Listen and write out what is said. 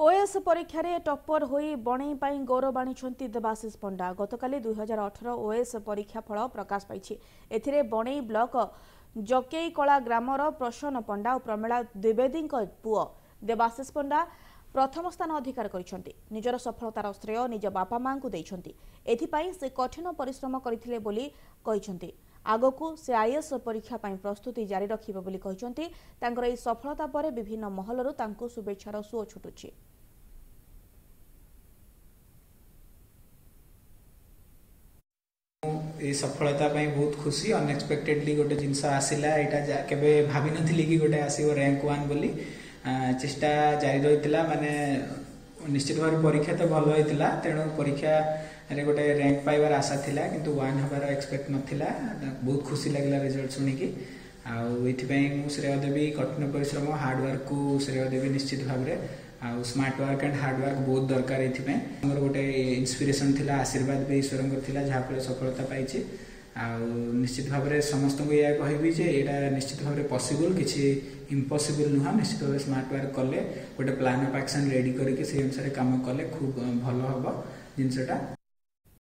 OS परीक्षा रे टप्पर होई बणई पाई गौरव आनी देवाशीष पंडा। गतकाली 2018 ओएस परीक्षा फल प्रकाश पाई। एथिरे बणई ब्लॉक जकेईकला ग्रामर प्रसन्न पंडा और प्रमिला द्विवेदी पुओ देवाशीष पंडा प्रथम स्थान अधिकार करिसेंती। निजर सफलतार श्रेय निज बापा मां को देइछंती। एथिपाई से कठिन परिश्रम करथिले बोली कहिसेंती। आगकू से आईएएस परीक्षा पाई प्रस्तुति जारी रखिबे बोली कहिसेंती। तांकर एही सफलता परे विभिन्न महलरु तांको शुभेच्छार सुओ छुटुछि। ये सफलता बहुत खुशी अनएक्सपेक्टेडली गोटे जिनस आसला यहाँ केवे भाभी नथिली कि गोटे आसो रैंक 1 बोली चेष्टा जारी रही माने निश्चित भाव परीक्षा तो भल होता तेणु परीक्षा रे गोटे रैंक पाइबार आशा थिला किंतु 1 हबार एक्सपेक्ट नथिला। बहुत खुशी लगला रिजल्ट शुणिकी आउ श्रेय देवी कठिन परिश्रम हार्डवर्क को श्रेय देवी निश्चित भाव में स्मार्ट वर्क एंड हार्डवर्क बहुत दरकार। ये गोटे इन्स्पिरेशन थिला आशीर्वाद भी ईश्वर थिला जहाँफल सफलता पाई। निश्चित भाव में समस्त को यह कहबी जे यहाँ निश्चित भाव में पॉसिबल किसी इम्पॉसिबल नुह। निश्चित भाव स्मार्ट वर्क कले गोटे प्लान ऑफ एक्शन रेडी करके से अनुसार काम कले खूब भल हम जिनसा।